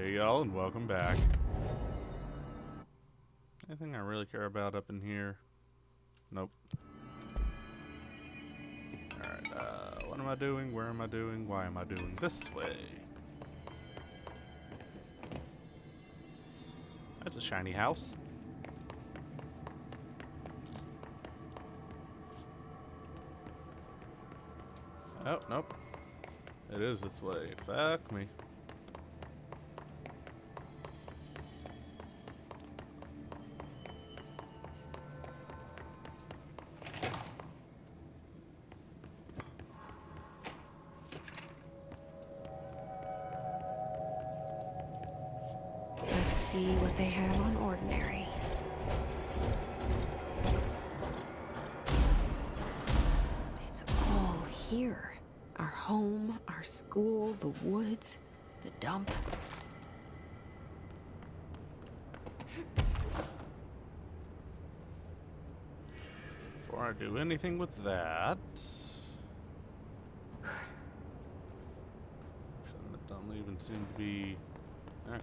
Hey y'all, and welcome back. Anything I really care about up in here? Nope. Alright, what am I doing? Where am I doing? Why am I doing this way? That's a shiny house. Oh, nope. It is this way. Fuck me. Let's see what they have on ordinary. It's all here. Our home, our school, the woods, the dump. Before I do anything with that... That don't even seem to be... Okay.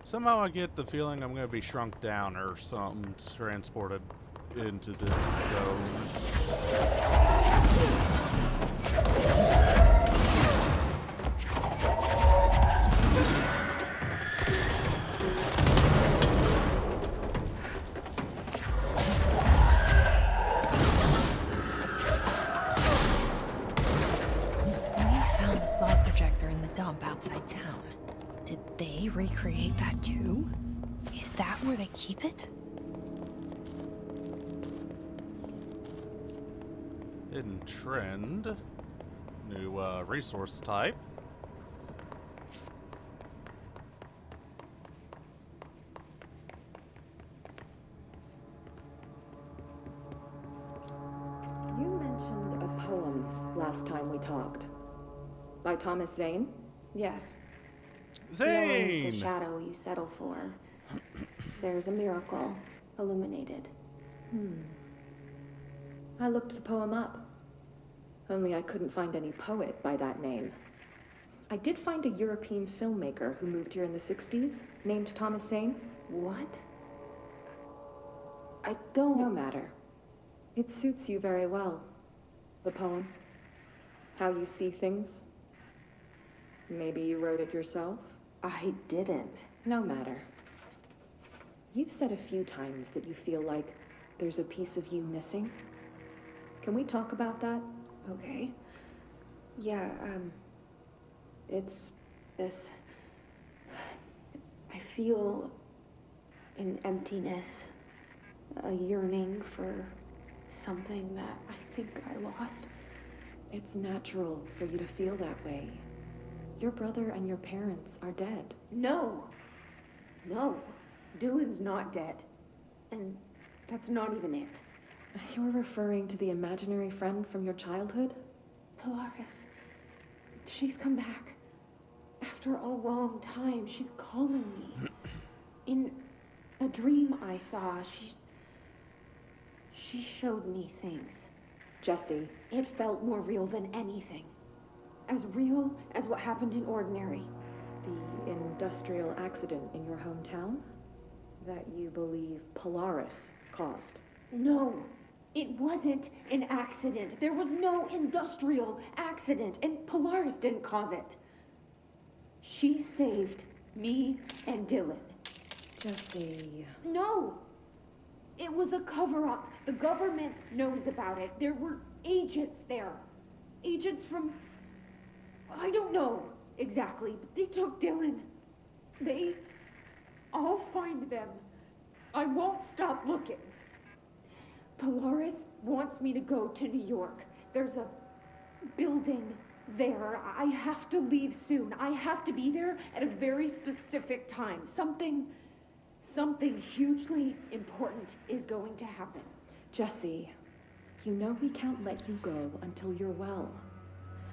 Somehow I get the feeling I'm going to be shrunk down or something, transported into this zone. Slot projector in the dump outside town. Did they recreate that too? Is that where they keep it? Hidden trend. New resource type. You mentioned a poem last time we talked. By Thomas Zane? Yes. Zane! The shadow you settle for. There's a miracle illuminated. I looked the poem up. Only I couldn't find any poet by that name. I did find a European filmmaker who moved here in the 60s, named Thomas Zane. What? I don't... No matter. It suits you very well. The poem. How you see things. Maybe you wrote it yourself? I didn't. No matter. You've said a few times that you feel like there's a piece of you missing. Can we talk about that? Okay. Yeah, it's this... I feel an emptiness, a yearning for something that I think I lost. It's natural for you to feel that way. Your brother and your parents are dead. No! Dylan's not dead. And that's not even it. You're referring to the imaginary friend from your childhood? Polaris. She's come back. After a long time, she's calling me. In a dream I saw, she showed me things. Jesse. It felt more real than anything. As real as what happened in Ordinary. The industrial accident in your hometown? That you believe Polaris caused? No, it wasn't an accident. There was no industrial accident, and Polaris didn't cause it. She saved me and Dylan. Jesse... No! It was a cover-up. The government knows about it. There were agents there. Agents from... I don't know exactly, but they took Dylan. I'll find them. I won't stop looking. Polaris wants me to go to New York. There's a building there. I have to leave soon. I have to be there at a very specific time. Something hugely important is going to happen. Jesse, you know we can't let you go until you're well.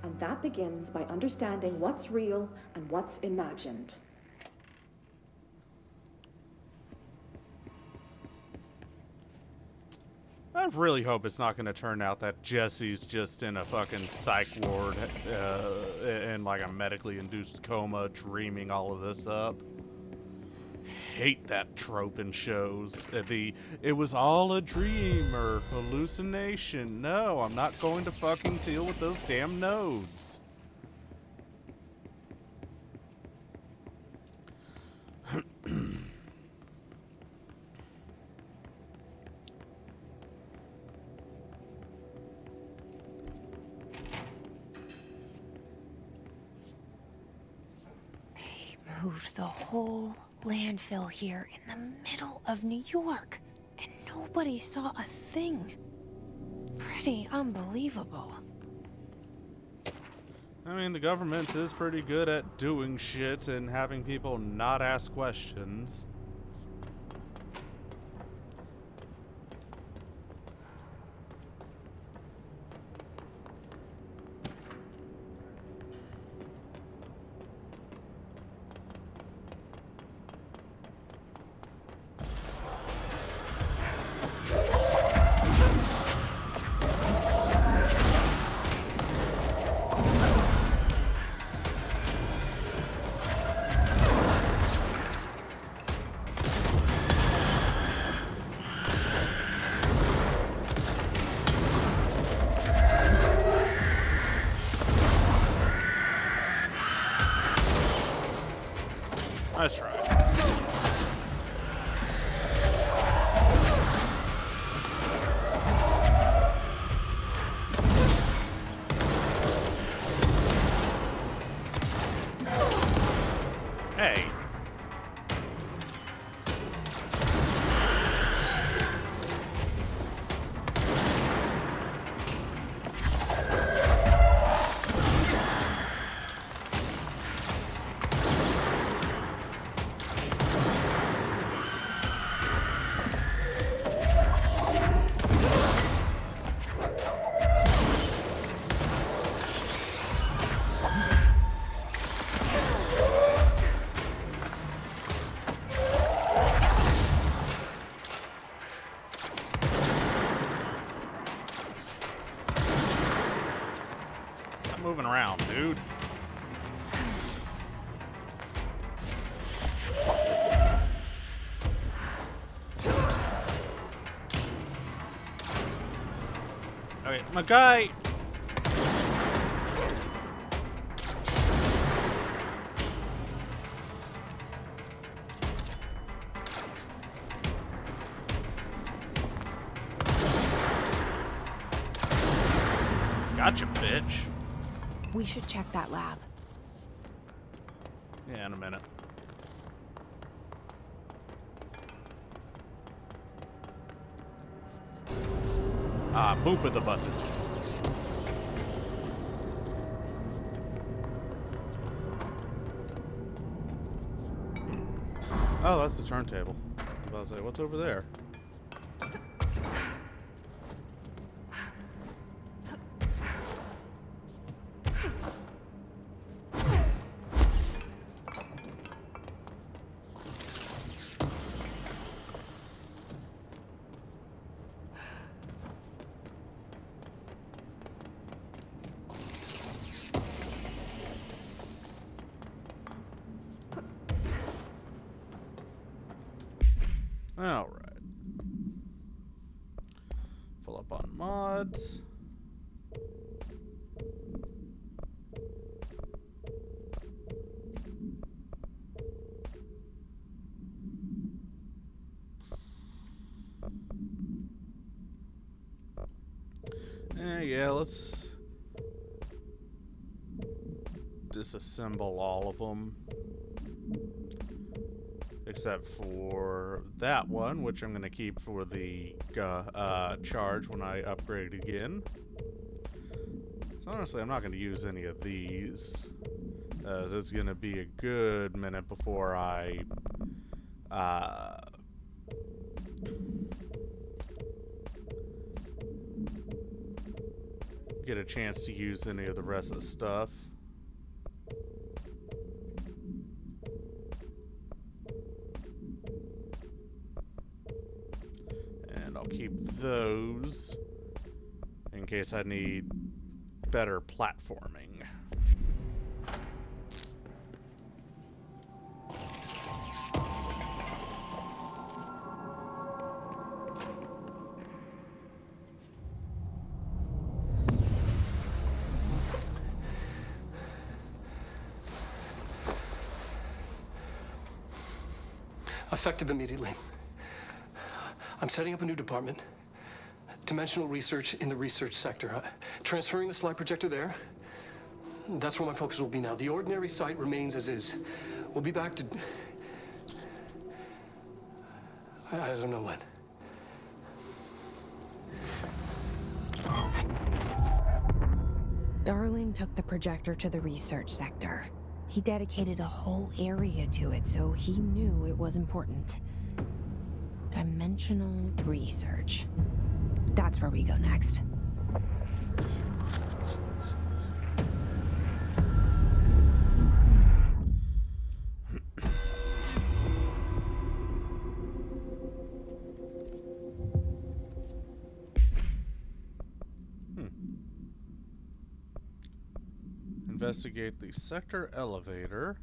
And that begins by understanding what's real and what's imagined. I really hope it's not going to turn out that Jesse's just in a fucking psych ward in like a medically induced coma dreaming all of this up. Hate that trope in shows. It was all a dream or hallucination. No, I'm not going to fucking deal with those damn nodes. Moved the whole landfill here in the middle of New York, and nobody saw a thing. Pretty unbelievable. I mean, the government is pretty good at doing shit and having people not ask questions. Nice try. Hey. Moving around, dude. Okay, my guy. Gotcha, bitch. We should check that lab. Yeah, in a minute. Ah, boop at the button. Oh, that's the turntable. I was about to say, what's over there? All right. Full up on mods. Yeah, let's disassemble all of them. Except for that one, which I'm going to keep for the charge when I upgrade again. So honestly, I'm not going to use any of these, as it's going to be a good minute before I get a chance to use any of the rest of the stuff. And I'll keep those in case I need better platforming. Effective immediately. I'm setting up a new department. Dimensional research in the research sector. Transferring the slide projector there. That's where my focus will be now. The ordinary site remains as is. We'll be back to... I don't know when. Darling took the projector to the research sector. He dedicated a whole area to it, so he knew it was important. Dimensional research. That's where we go next. Investigate the sector elevator.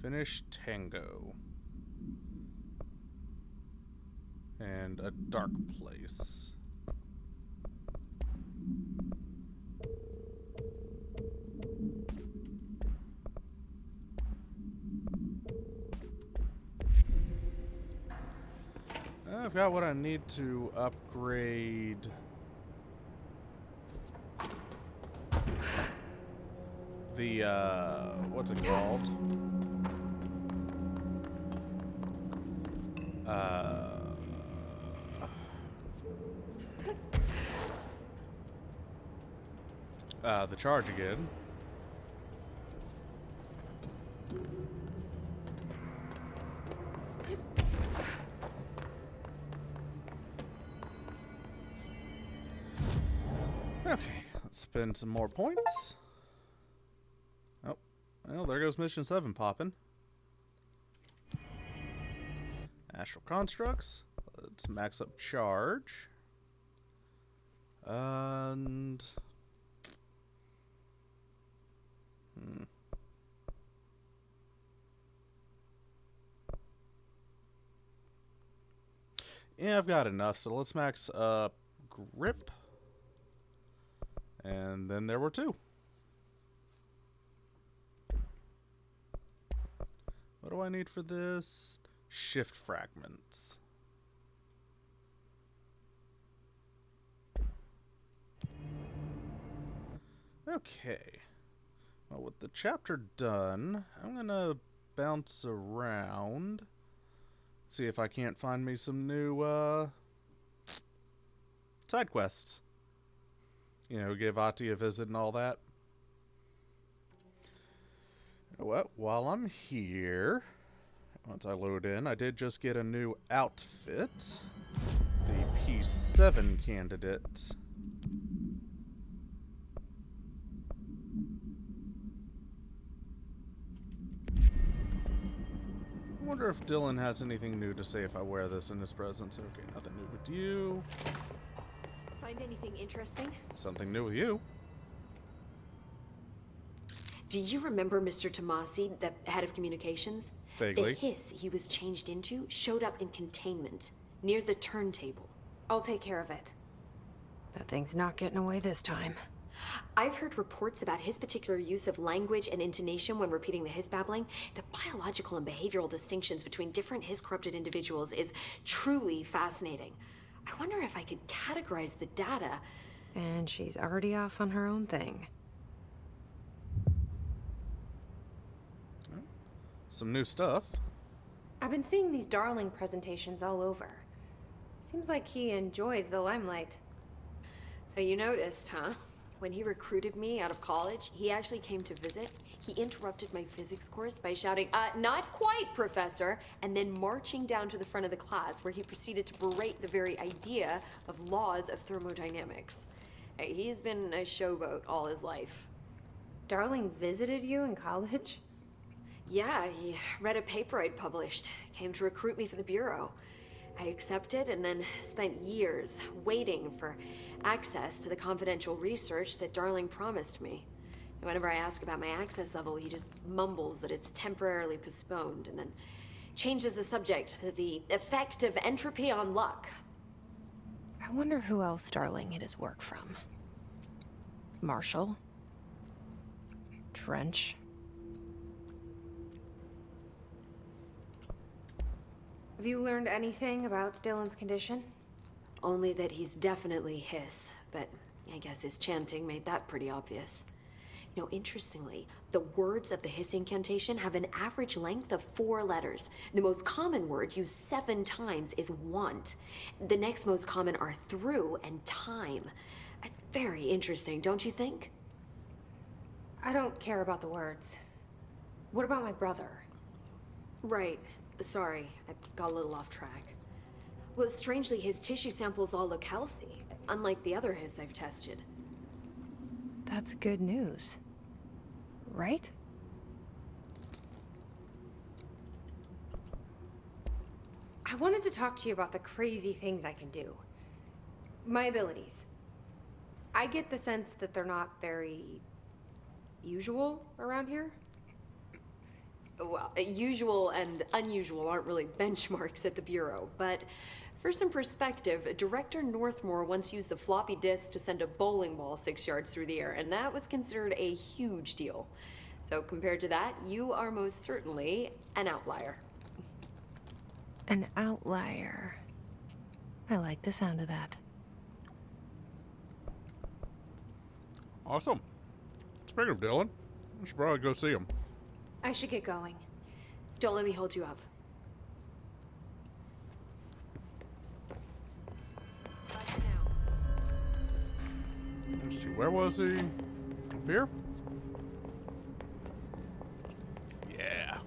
Finish Tango. And a dark place. I've got what I need to upgrade the, what's it called? The charge again. Okay, let's spend some more points. Oh, well, there goes mission 7 popping. Astral constructs. Let's max up charge. And... Yeah, I've got enough, so let's max up grip. And then there were 2. What do I need for this? Shift fragments. Okay. Well, with the chapter done, I'm gonna bounce around. See if I can't find me some new, side quests. You know, give Ati a visit and all that. Well, while I'm here, once I load in, I did just get a new outfit. The P7 candidate. I wonder if Dylan has anything new to say if I wear this in his presence. Okay, nothing new with you. Find anything interesting? Something new with you. Do you remember Mr. Tomasi, the head of communications? Vaguely. The hiss he was changed into showed up in containment, near the turntable. I'll take care of it. That thing's not getting away this time. I've heard reports about his particular use of language and intonation when repeating the hiss babbling. The biological and behavioral distinctions between different hiss-corrupted individuals is truly fascinating. I wonder if I could categorize the data. And she's already off on her own thing. Some new stuff. I've been seeing these Darling presentations all over. Seems like he enjoys the limelight. So you noticed, huh? When he recruited me out of college, he actually came to visit. He interrupted my physics course by shouting, "Not quite, Professor," and then marching down to the front of the class where he proceeded to berate the very idea of laws of thermodynamics. Hey, he's been a showboat all his life. Darling visited you in college? Yeah, he read a paper I'd published, came to recruit me for the Bureau. I accepted and then spent years waiting for access to the confidential research that Darling promised me. And whenever I ask about my access level, he just mumbles that it's temporarily postponed and then changes the subject to the effect of entropy on luck. I wonder who else Darling hid his work from. Marshall? Trench? Have you learned anything about Dylan's condition? Only that he's definitely hiss, but I guess his chanting made that pretty obvious. You know, interestingly, the words of the hiss incantation have an average length of 4 letters. The most common word used 7 times is want. The next most common are through and time. It's very interesting, don't you think? I don't care about the words. What about my brother? Right. Sorry, I got a little off track. Well, strangely, his tissue samples all look healthy, unlike the other hiss I've tested. That's good news. Right? I wanted to talk to you about the crazy things I can do. My abilities. I get the sense that they're not very usual around here. Well, usual and unusual aren't really benchmarks at the Bureau, but for some perspective, Director Northmore once used the floppy disk to send a bowling ball 6 yards through the air, and that was considered a huge deal. So compared to that, you are most certainly an outlier. An outlier. I like the sound of that. Awesome. Speaking of Dylan, I should probably go see him. I should get going. Don't let me hold you up. Let's see, where was he? Up here? Yeah.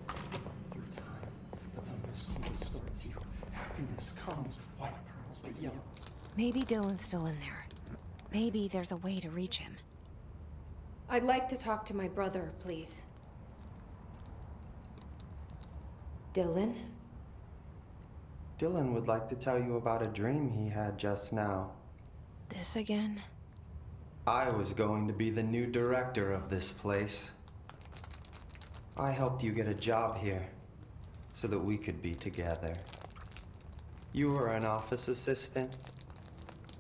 Through time, the thunder distorts you. Happiness comes, white pearls but yellow. Maybe Dylan's still in there. Maybe there's a way to reach him. I'd like to talk to my brother, please. Dylan? Dylan would like to tell you about a dream he had just now. This again? I was going to be the new director of this place. I helped you get a job here so that we could be together. You were an office assistant.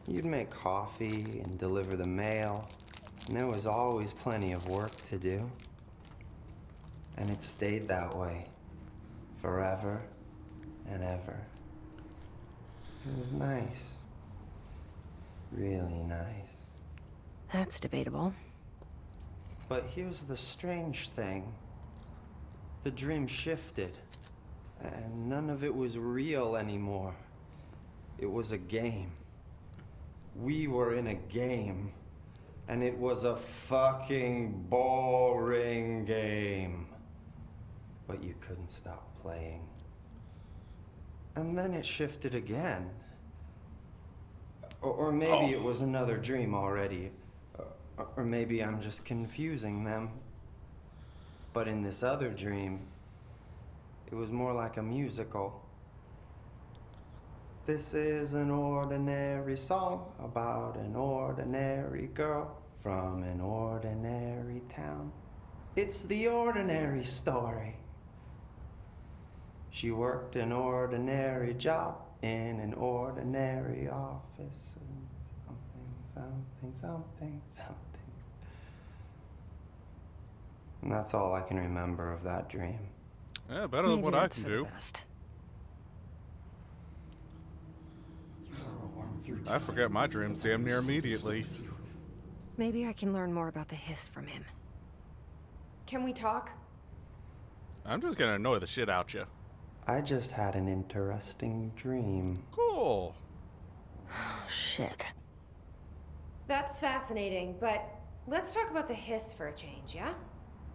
You'd make coffee and deliver the mail, and there was always plenty of work to do. And it stayed that way, forever and ever. It was nice. Really nice. That's debatable. But here's the strange thing. The dream shifted, and none of it was real anymore. It was a game. We were in a game, and it was a fucking boring game. But you couldn't stop playing. And then it shifted again. Or maybe it was another dream already. Or maybe I'm just confusing them. But in this other dream, it was more like a musical. This is an ordinary song about an ordinary girl from an ordinary town. It's the ordinary story. She worked an ordinary job in an ordinary office and something. And that's all I can remember of that dream. Yeah, better than Maybe what I that's can for the do. best. I forget my dreams damn near immediately. Maybe I can learn more about the hiss from him. Can we talk? I'm just gonna annoy the shit out you. I just had an interesting dream. Cool. Oh, shit. That's fascinating, but let's talk about the hiss for a change, yeah?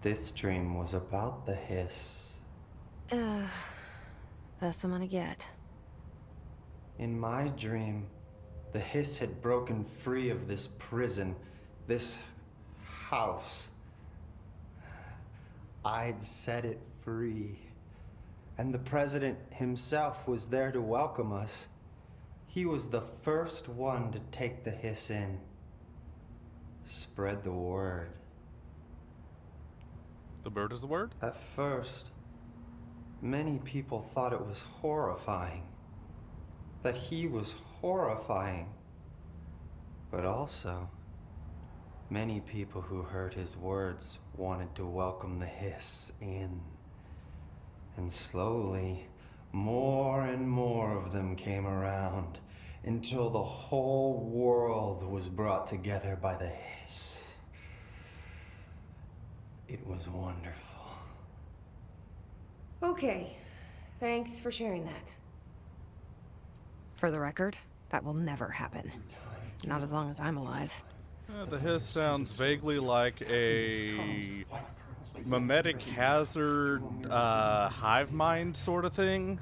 This dream was about the hiss. Best I'm gonna get. In my dream, the hiss had broken free of this prison, this house. I'd set it free. And the president himself was there to welcome us. He was the first one to take the hiss in. Spread the word. The bird is the word? At first, many people thought it was horrifying. That he was horrifying. But also, many people who heard his words wanted to welcome the hiss in. And slowly, more and more of them came around until the whole world was brought together by the hiss. It was wonderful. Okay, thanks for sharing that. For the record, that will never happen. Not as long as I'm alive. The hiss sounds vaguely like a mimetic hazard hive mind sort of thing.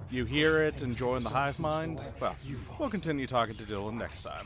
You hear it and join the hive mind? Well, we'll continue talking to Dylan next time.